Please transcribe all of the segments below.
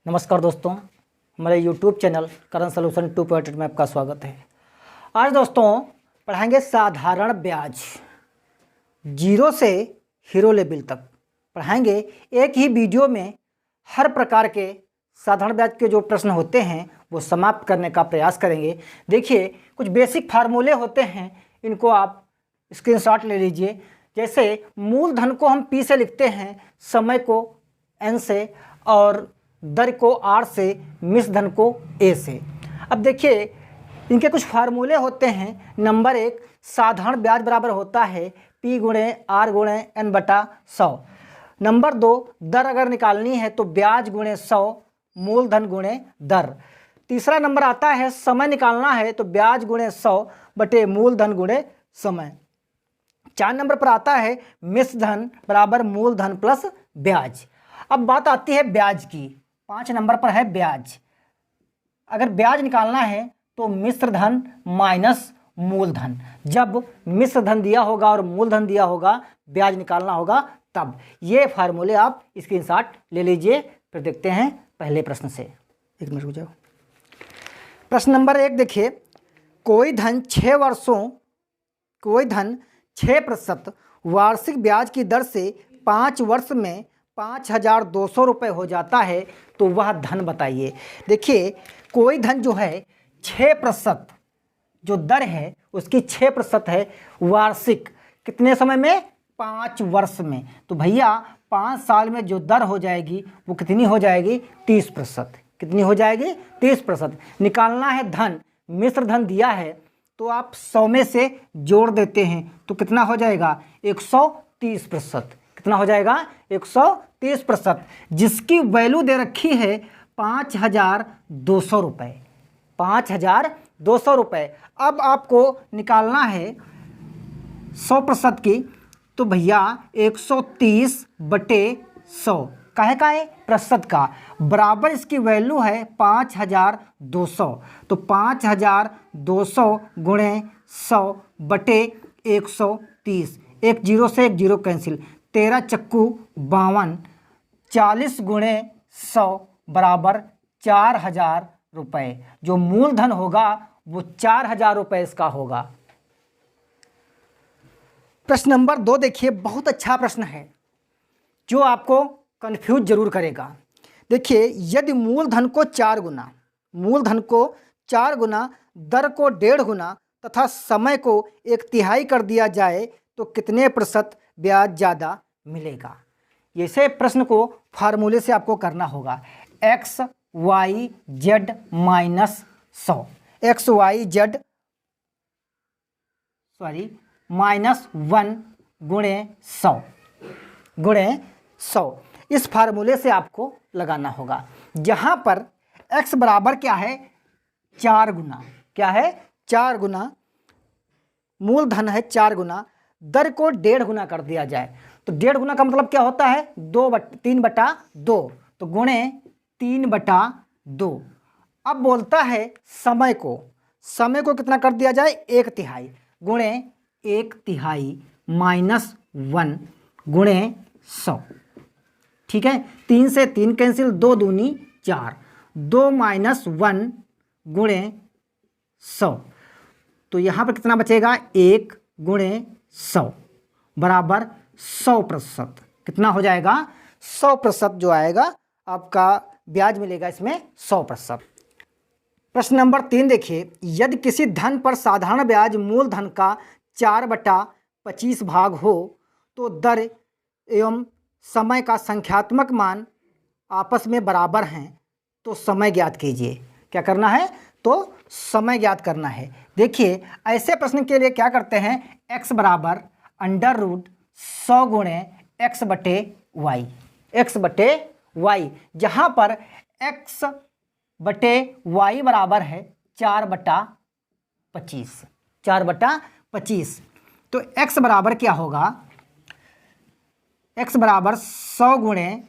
नमस्कार दोस्तों, हमारे यूट्यूब चैनल करंट सॉल्यूशन 2.8 में आपका स्वागत है। आज दोस्तों पढ़ाएंगे साधारण ब्याज, जीरो से हीरो लेवल तक पढ़ाएंगे। एक ही वीडियो में हर प्रकार के साधारण ब्याज के जो प्रश्न होते हैं वो समाप्त करने का प्रयास करेंगे। देखिए, कुछ बेसिक फार्मूले होते हैं, इनको आप स्क्रीनशॉट ले लीजिए। जैसे मूलधन को हम P से लिखते हैं, समय को N से और दर को R से, मिश्र धन को A से। अब देखिए, इनके कुछ फार्मूले होते हैं। नंबर 1, साधारण ब्याज बराबर होता है P गुणे R गुणे N बटा 100। नंबर 2, दर अगर निकालनी है तो ब्याज गुणे 100 मूलधन गुणे दर। तीसरा नंबर आता है समय निकालना है तो ब्याज गुणे 100 बटे मूलधन गुणे समय। 4 नंबर पर आता है मिश्र धन बराबर मूलधन प्लस ब्याज। अब बात आती है ब्याज की। 5 नंबर पर है ब्याज। अगर ब्याज निकालना है तो मिश्र धन माइनस मूलधन। जब मिश्र धन दिया होगा और मूलधन दिया होगा, ब्याज निकालना होगा तब। ये फार्मूले आप स्क्रीनशॉट ले लीजिए। फिर देखते हैं पहले प्रश्न से। एक मिनट रुक जाओ। प्रश्न नंबर 1 देखिए, कोई धन 6% वार्षिक ब्याज की दर से 5 वर्ष में 5,200 रुपये हो जाता है तो वह धन बताइए। देखिए, कोई धन जो है 6% जो दर है उसकी 6% है वार्षिक। कितने समय में? 5 वर्ष में। तो भैया 5 साल में जो दर हो जाएगी वो कितनी हो जाएगी? 30%। कितनी हो जाएगी? 30%। निकालना है धन, मिश्र धन दिया है तो आप 100 में से जोड़ देते हैं तो कितना हो जाएगा? 130%। कितना हो जाएगा? 130%, जिसकी वैल्यू दे रखी है 5,200 रुपये। 5,200 रुपये। अब आपको निकालना है 100% की, तो भैया 130 बटे 100 काहे का है? प्रतिशत का। बराबर इसकी वैल्यू है 5,200। तो 5,200 गुणे 100 बटे 130। एक जीरो से एक जीरो कैंसिल। 13 चक्कू 52। 40 गुणे 100 बराबर 4,000 रुपये। जो मूलधन होगा वो 4,000 रुपये इसका होगा। प्रश्न नंबर 2 देखिए, बहुत अच्छा प्रश्न है जो आपको कंफ्यूज जरूर करेगा। देखिए, यदि मूलधन को 4 गुना, दर को 1.5 गुना तथा समय को 1/3 कर दिया जाए तो कितने प्रतिशत ब्याज ज़्यादा मिलेगा? ऐसे प्रश्न को फार्मूले से आपको करना होगा। XYZ माइनस 100, माइनस 1 गुणे 100। इस फार्मूले से आपको लगाना होगा। जहाँ पर x बराबर क्या है? 4 गुना। क्या है? 4 गुना। मूलधन है 4 गुना, दर को 1.5 गुना कर दिया जाए तो 1.5 गुना का मतलब क्या होता है? 3/2। तो गुणे 3/2। अब बोलता है समय को कितना कर दिया जाए? 1/3 गुणे 1/3 माइनस 1 गुणे 100। ठीक है, 3 से 3 कैंसिल, 2 दूनी 4। 2 माइनस 1 गुणे 100। तो यहाँ पर कितना बचेगा? 1 गुणे 100 बराबर 100%। कितना हो जाएगा? 100% जो आएगा आपका ब्याज मिलेगा इसमें 100%। प्रश्न नंबर 3 देखिए, यदि किसी धन पर साधारण ब्याज मूलधन का 4/25 भाग हो तो दर एवं समय का संख्यात्मक मान आपस में बराबर हैं तो समय ज्ञात कीजिए। क्या करना है? तो समय ज्ञात करना है। देखिए, ऐसे प्रश्न के लिए क्या करते हैं? x बराबर √100 गुणे x बटे y, जहाँ पर x बटे y बराबर है 4/25। तो x बराबर क्या होगा? x बराबर 100 गुणे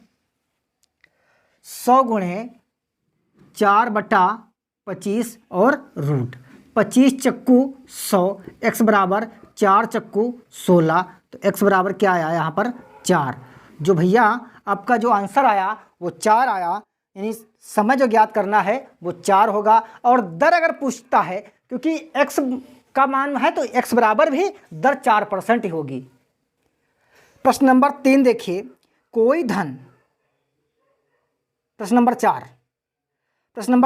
4/25 और रूट 25 चक्कू 100। x बराबर 4 चक्कू 16। तो x बराबर क्या आया यहाँ पर? 4। जो भैया आपका जो आंसर आया वो 4 आया। यानी समय जो ज्ञात करना है वो 4 होगा। और दर अगर पूछता है, क्योंकि x का मान है तो x बराबर भी दर 4% ही होगी। प्रश्न नंबर 3 देखिए, कोई धन, प्रश्न नंबर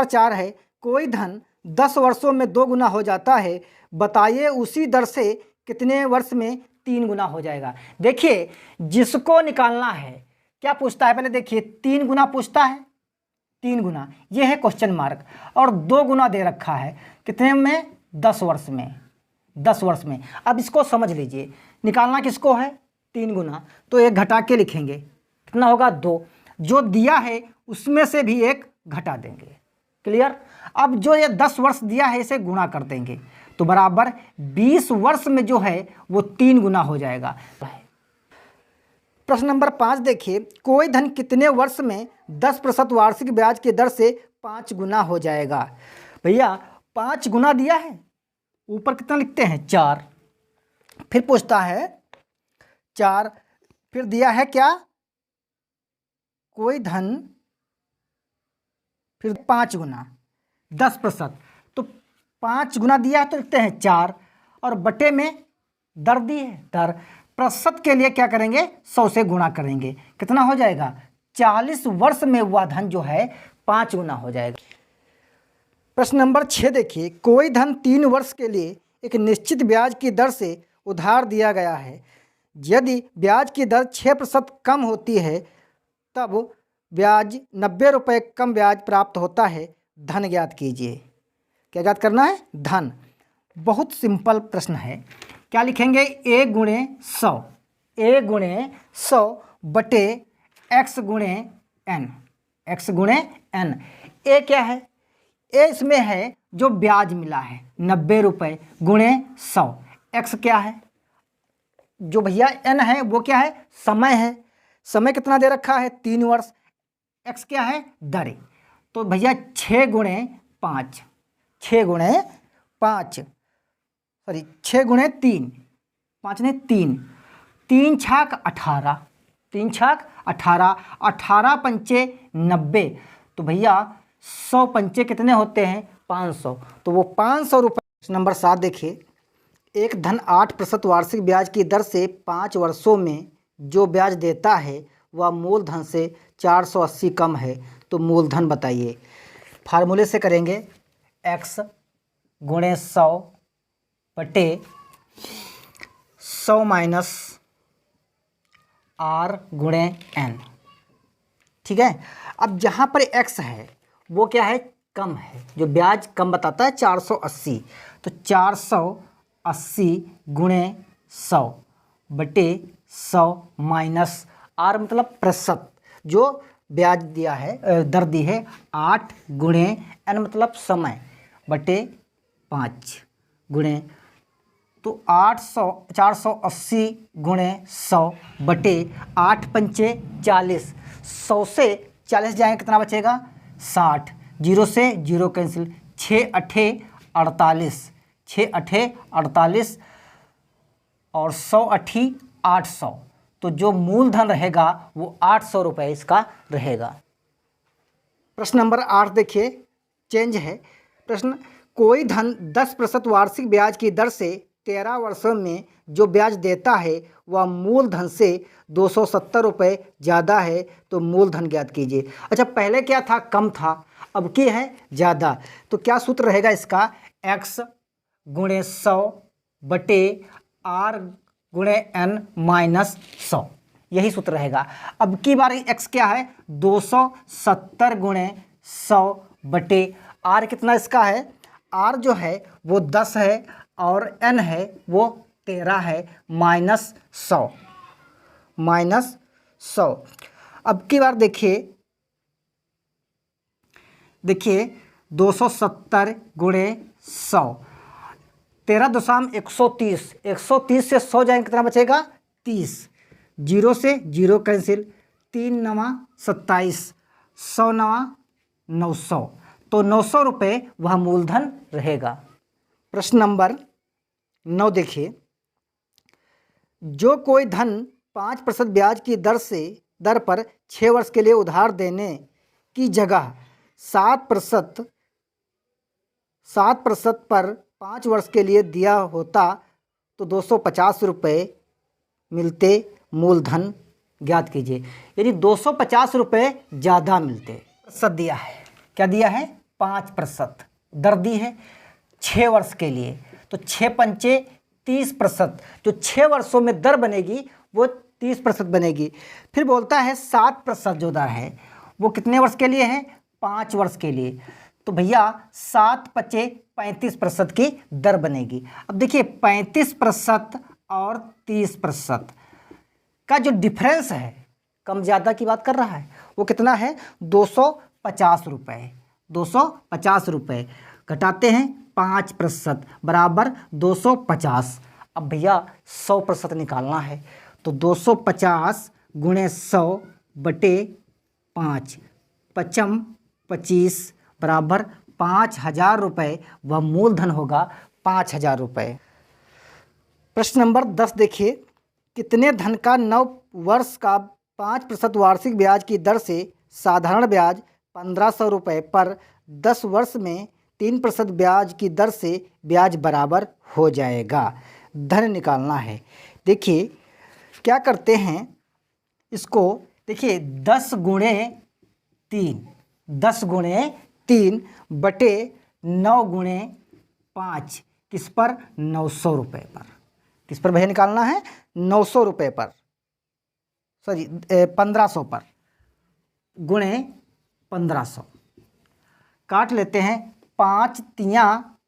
4 है, कोई धन 10 वर्षों में 2 गुना हो जाता है, बताइए उसी दर से कितने वर्ष में 3 गुना हो जाएगा। देखिए जिसको निकालना है, क्या पूछता है पहले देखिए, 3 गुना पूछता है, 3 गुना ये है क्वेश्चन मार्क, और 2 गुना दे रखा है कितने में, 10 वर्ष में, 10 वर्ष में। अब इसको समझ लीजिए, निकालना किसको है, 3 गुना, तो एक घटा के लिखेंगे, कितना होगा 2, जो दिया है उसमें से भी एक घटा देंगे। क्लियर। अब जो ये 10 वर्ष दिया है इसे गुणा कर देंगे, तो बराबर 20 वर्ष में जो है वो 3 गुना हो जाएगा। प्रश्न नंबर 5 देखिए, कोई धन कितने वर्ष में 10% वार्षिक ब्याज की दर से 5 गुना हो जाएगा। भैया 5 गुना दिया है, ऊपर कितना लिखते हैं 4, फिर पूछता है 4, फिर दिया है क्या, कोई धन, फिर 5 गुना 10%, तो 5 गुना दिया है तो लिखते हैं 4, और बटे में दर दी है, दर प्रतिशत के लिए क्या करेंगे, 100 से गुणा करेंगे, कितना हो जाएगा, 40 वर्ष में वह धन जो है 5 गुना हो जाएगा। प्रश्न नंबर 6 देखिए, कोई धन 3 वर्ष के लिए एक निश्चित ब्याज की दर से उधार दिया गया है, यदि ब्याज की दर 6% कम होती है तब ब्याज 90 रुपये कम ब्याज प्राप्त होता है, धन ज्ञात कीजिए। क्या ज्ञात करना है, धन। बहुत सिंपल प्रश्न है, क्या लिखेंगे, a गुणे 100 बटे x गुणे n, x गुणे n। a क्या है, a इसमें है जो ब्याज मिला है 90 रुपये गुणे 100, x क्या है, जो भैया n है वो क्या है, समय है, समय कितना दे रखा है 3 वर्ष, x क्या है, दर। तो भैया 6 गुणे 5, 6 गुणे 5, सॉरी 6 गुणे 3, 5 ने 3, 3 छाक 18, 3 छाक 18, 18 पंचे 90, तो भैया 100 पंचे कितने होते हैं 500, तो वो 500 रुपये। नंबर 7 देखिए, एक धन 8% वार्षिक ब्याज की दर से 5 वर्षों में जो ब्याज देता है वह मूलधन से 480 कम है, तो मूलधन बताइए। फार्मूले से करेंगे, x गुणे 100 बटे 100 माइनस r गुणे n, ठीक है। अब जहाँ पर x है वो क्या है, कम है, जो ब्याज कम बताता है 480, तो 480 गुणे 100 बटे 100 माइनस r मतलब प्रतिशत, जो ब्याज दिया है, दर दी है 8 गुणे n मतलब समय बटे 5 गुणे, तो 480 गुणे 100 बटे 8 पंचे 40, 100 से 40 जाएंगे कितना बचेगा 60, 0 से 0 कैंसिल, 6 अठे 48, 6 अठे 48 और 100 अठी 800, तो जो मूलधन रहेगा वो 800 रुपये इसका रहेगा। प्रश्न नंबर 8 देखिए, चेंज है प्रश्न, कोई धन 10% वार्षिक ब्याज की दर से 13 वर्षों में जो ब्याज देता है वह मूलधन से 270 रुपये ज़्यादा है, तो मूलधन ज्ञात कीजिए। अच्छा पहले क्या था, कम था, अब की है ज़्यादा, तो क्या सूत्र रहेगा इसका, x गुणे 100 बटे r गुणे n माइनस 100, यही सूत्र रहेगा। अब की बार x क्या है, 270 गुणे 100 बटे r कितना इसका है, r जो है वो 10 है और n है वो 13 है, माइनस 100। अब की बार देखिए 270 गुणे 100, 13 दशम 130, 130 से 100 जाएंगे कितना बचेगा 30, 0 से 0 कैंसिल, 3 नवा 27, 100 नवा 900, तो 900 रुपये वह मूलधन रहेगा। प्रश्न नंबर 9 देखिए, जो कोई धन 5% ब्याज की दर पर 6 वर्ष के लिए उधार देने की जगह 7% पर 5 वर्ष के लिए दिया होता तो 250 रुपये मिलते, मूलधन ज्ञात कीजिए। यानी 250 रुपये ज़्यादा मिलते। प्रतिशत दिया है, क्या दिया है? 5%। दर दी है 6 वर्ष के लिए, तो 6 पंचे 30%। जो 6 वर्षों में दर बनेगी वो 30% बनेगी। फिर बोलता है 7% जो दर है वो कितने वर्ष के लिए है? 5 वर्ष के लिए। तो भैया 7 पचे 35% की दर बनेगी। अब देखिए 35% और 30% का जो डिफरेंस है, कम ज़्यादा की बात कर रहा है, वो कितना है? 250 रुपये। 250 रुपये घटाते हैं 5% बराबर 250। अब भैया 100% निकालना है, तो 250 गुणे 100 बटे 5, पचम 25 बराबर 5,000 रुपये, वह मूलधन होगा 5,000 रुपये। प्रश्न नंबर 10 देखिए, कितने धन का 9 वर्ष का 5% वार्षिक ब्याज की दर से साधारण ब्याज 1,500 रुपये पर 10 वर्ष में 3% ब्याज की दर से ब्याज बराबर हो जाएगा। धन निकालना है। देखिए क्या करते हैं इसको, देखिए 10 गुणे 3 बटे 9 गुणे 5 किस पर? 900 रुपये पर। किस पर भैया निकालना है? 900 रुपये पर, सॉरी 1500 पर, गुणे 1500। काट लेते हैं, 5 तियाँ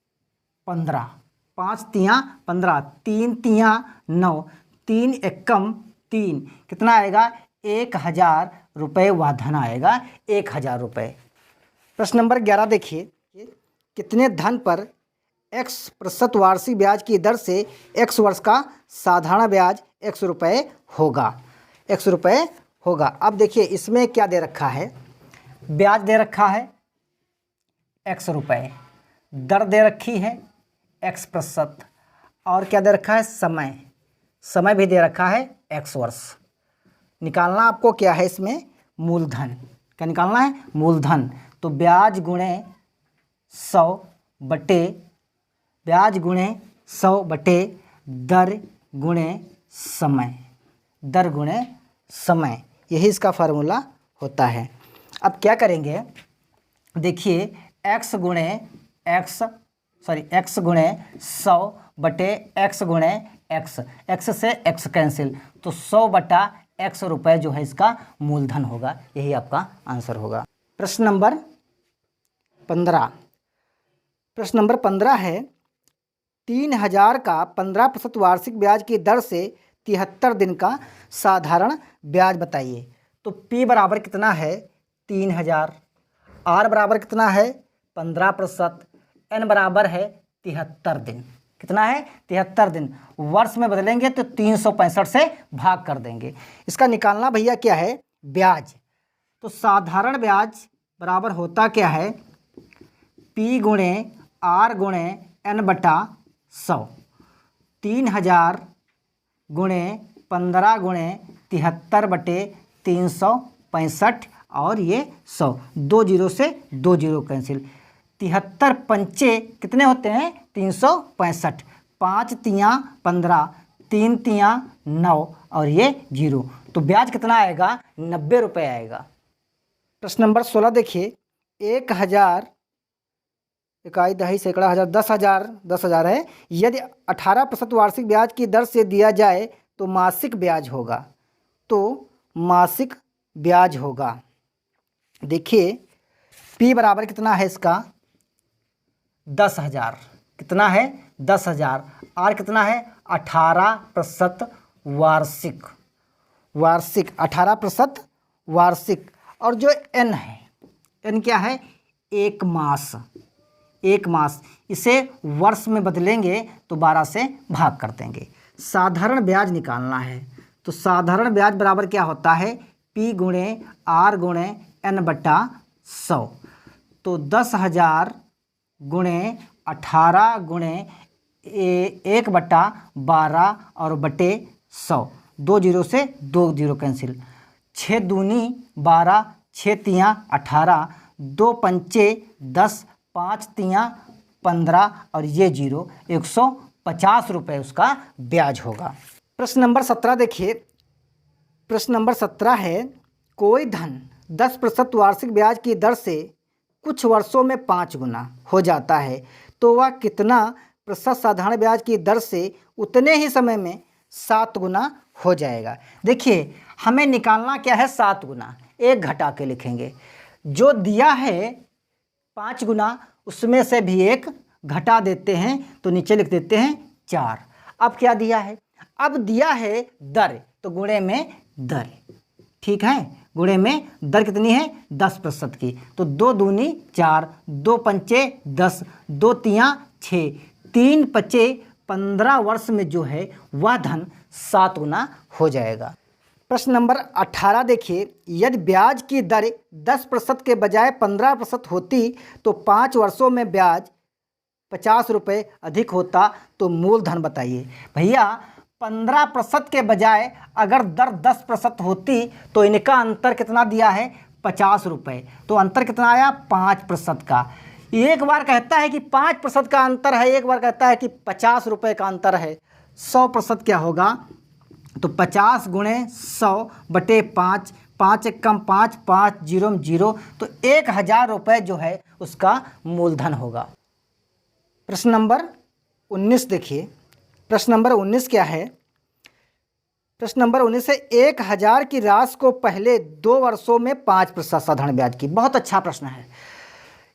15, 5 तियाँ 15, 3 तियाँ 9, 3 एकम 3, कितना आएगा? 1,000 रुपये वह धन आएगा, 1,000 रुपये। प्रश्न नंबर 11 देखिए, कितने धन पर x% वार्षिक ब्याज की दर से x वर्ष का साधारण ब्याज x रुपये होगा? x रुपये होगा। अब देखिए इसमें क्या दे रखा है? ब्याज दे रखा है x रुपये, दर दे रखी है x%, और क्या दे रखा है? समय भी दे रखा है x वर्ष। निकालना आपको क्या है इसमें? मूलधन। क्या निकालना है? मूलधन। तो ब्याज गुणे 100 बटे दर गुणे समय, यही इसका फार्मूला होता है। अब क्या करेंगे, देखिए x गुणे 100 बटे x गुणे x से x कैंसिल, तो 100 बटा x रुपये जो है इसका मूलधन होगा। यही आपका आंसर होगा। प्रश्न नंबर 15 है, 3,000 का 15% वार्षिक ब्याज की दर से 73 दिन का साधारण ब्याज बताइए। तो P बराबर कितना है? 3,000। R बराबर कितना है? 15%। N बराबर है 73 दिन। कितना है? 73 दिन। वर्ष में बदलेंगे तो 365 से भाग कर देंगे। इसका निकालना भैया क्या है? ब्याज। तो साधारण ब्याज बराबर होता क्या है? P गुणे R गुणे N बटा 100। 3,000 गुणे 15 गुणे 73 बटे 365, और ये 100, 2 जीरो से 2 जीरो कैंसिल। 73 पंचे कितने होते हैं? 365। 5 तियाँ 15, 3 तियाँ 9, और ये 0। तो ब्याज कितना आएगा? 90 रुपये आएगा। प्रश्न नंबर 16 देखिए, 1,000, इकाई दहाई सैकड़ा हज़ार 10,000 है। यदि 18% वार्षिक ब्याज की दर से दिया जाए तो मासिक ब्याज होगा। देखिए P बराबर कितना है इसका? 10,000। कितना है? 10,000। R कितना है? 18% वार्षिक। 18% वार्षिक। और जो N है, N क्या है? 1 मास। इसे वर्ष में बदलेंगे तो 12 से भाग कर देंगे। साधारण ब्याज निकालना है, तो साधारण ब्याज बराबर क्या होता है? P गुणे R गुणे N बटा 100। तो 10,000 गुणे 18 गुणे 1 बटा 12 और बटे 100, 2 जीरो से 2 जीरो कैंसिल। 6 दूनी 12, छः तियाँ 18, 2 पंचे 10, 5 तियाँ 15 और ये 0, 150 रुपये उसका ब्याज होगा। प्रश्न नंबर 17 देखिए। प्रश्न नंबर 17 है, कोई धन 10% वार्षिक ब्याज की दर से कुछ वर्षों में 5 गुना हो जाता है तो वह कितना प्रतिशत साधारण ब्याज की दर से उतने ही समय में 7 गुना हो जाएगा। देखिए हमें निकालना क्या है, 7 गुना। एक घटा के लिखेंगे, जो दिया है 5 गुना उसमें से भी एक घटा देते हैं तो नीचे लिख देते हैं 4। अब क्या दिया है, अब दिया है दर तो गुणे में दर, ठीक है, गुणे में दर कितनी है 10% की, तो 2 दूनी 4, 2 पंचे 10, 2 तियाँ 6, 3 पचे 15 वर्ष में जो है वह धन 7 गुना हो जाएगा। प्रश्न नंबर 18 देखिए, यदि ब्याज की दर 10% के बजाय 15% होती तो 5 वर्षों में ब्याज 50 रुपये अधिक होता तो मूलधन बताइए। भैया 15% के बजाय अगर दर 10% होती तो इनका अंतर कितना दिया है 50 रुपये, तो अंतर कितना आया 5% का। एक बार कहता है कि 5% का अंतर है, एक बार कहता है कि 50 रुपये का अंतर है। 100% क्या होगा, तो 50 गुणे 100 बटे 5, 5 एक कम 5, 5 जीरो 0, तो 1000 रुपये जो है उसका मूलधन होगा। प्रश्न नंबर 19 देखिए। प्रश्न नंबर 19 क्या है, प्रश्न नंबर 19 है, 1000 की राशि को पहले 2 वर्षों में 5% साधारण ब्याज की। बहुत अच्छा प्रश्न है।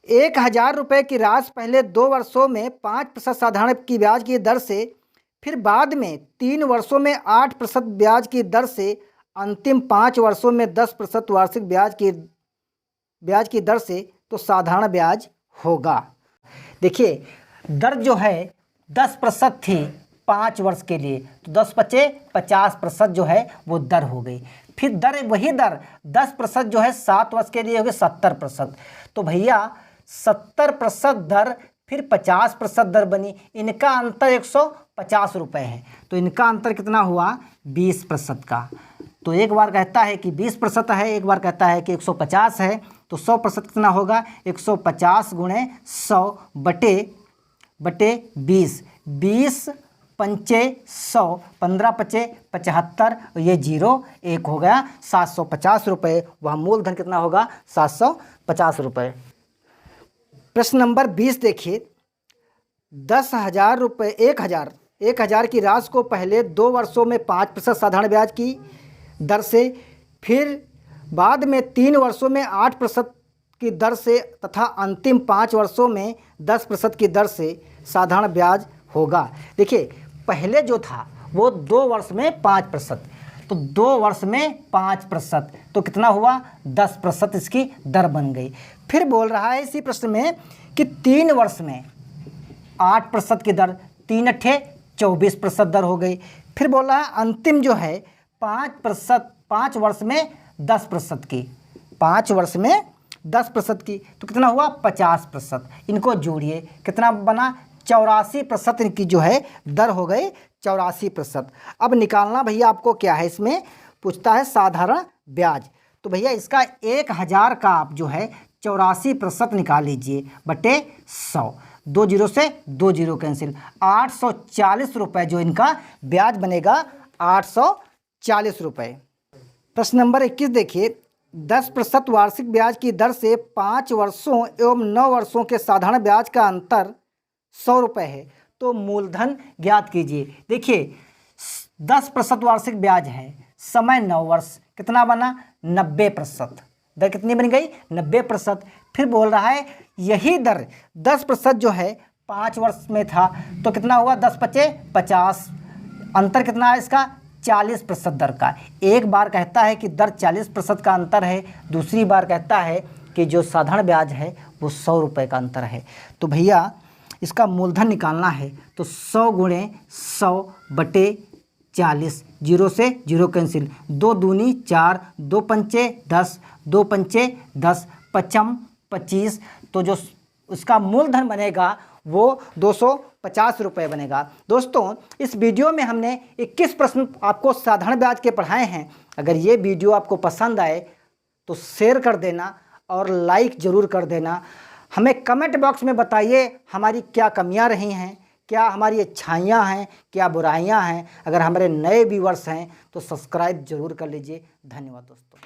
1000 रुपये की राशि पहले 2 वर्षों में 5% साधारण की ब्याज की दर से, फिर बाद में 3 वर्षों में 8% ब्याज की दर से, अंतिम 5 वर्षों में 10% वार्षिक ब्याज की दर से, तो साधारण ब्याज होगा। देखिए दर जो है 10% थी 5 वर्ष के लिए, तो 10 पचे 50% जो है वो दर हो गई। फिर दर वही दर 10% जो है 7 वर्ष के लिए हो गई 70%, तो भैया 70% दर फिर 50% दर बनी, इनका अंतर 150 रुपये है, तो इनका अंतर कितना हुआ 20% का। तो एक बार कहता है कि 20% है, एक बार कहता है कि 150 है, तो 100% कितना होगा 150 गुणे 100 बटे 20, 20 पंचे 100, 15 पचे 75, ये 0 1 हो गया 750 रुपये। वह मूलधन कितना होगा 750 रुपये। प्रश्न नंबर 20 देखिए, 10,000 रुपये 1000 की राशि को पहले 2 वर्षों में 5% साधारण ब्याज की दर से, फिर बाद में 3 वर्षों में 8% की दर से तथा अंतिम 5 वर्षों में 10% की दर से साधारण ब्याज होगा। देखिए पहले जो था वो 2 वर्ष में 5%, तो 2 वर्ष में 5%, तो कितना हुआ 10% इसकी दर बन गई। फिर बोल रहा है इसी प्रश्न में कि 3 वर्ष में 8% की दर, 3 अट्ठे 24% दर हो गई। फिर बोल रहा है अंतिम जो है 5 वर्ष में 10% की, 5 वर्ष में 10% की, तो कितना हुआ 50%। इनको जोड़िए कितना बना 84% इनकी जो है दर हो गई 84%। अब निकालना भैया आपको क्या है, इसमें पूछता है साधारण ब्याज, तो भैया इसका 1000 का आप जो है 84% निकाल लीजिए बटे 100, 2 जीरो से 2 जीरो कैंसिल, 840 रुपये जो इनका ब्याज बनेगा 840 रुपये। प्रश्न नंबर 21 देखिए, 10% वार्षिक ब्याज की दर से 5 वर्षों एवं 9 वर्षों के साधारण ब्याज का अंतर 100 रुपये है, तो मूलधन ज्ञात कीजिए। देखिए 10% वार्षिक ब्याज है, समय 9 वर्ष, कितना बना 90%, दर कितनी बन गई 90%। फिर बोल रहा है यही दर 10% जो है 5 वर्ष में था, तो कितना हुआ 10 पचे 50, अंतर कितना है इसका 40% दर का। एक बार कहता है कि दर 40% का अंतर है, दूसरी बार कहता है कि जो साधारण ब्याज है वो 100 रुपये का अंतर है। तो भैया इसका मूलधन निकालना है, तो 100 गुणे 100 बटे 40, 0 से 0 कैंसिल, 2 दूनी 4, 2 पंचे 10, 2 पंचे 10, 5 25, तो जो उसका मूलधन बनेगा वो 250 रुपये बनेगा। दोस्तों इस वीडियो में हमने 21 प्रश्न आपको साधारण ब्याज के पढ़ाए हैं। अगर ये वीडियो आपको पसंद आए तो शेयर कर देना और लाइक ज़रूर कर देना। हमें कमेंट बॉक्स में बताइए हमारी क्या कमियां रही हैं, क्या हमारी अच्छाइयाँ हैं, क्या बुराइयां हैं। अगर हमारे नए व्यूअर्स हैं तो सब्सक्राइब ज़रूर कर लीजिए। धन्यवाद दोस्तों।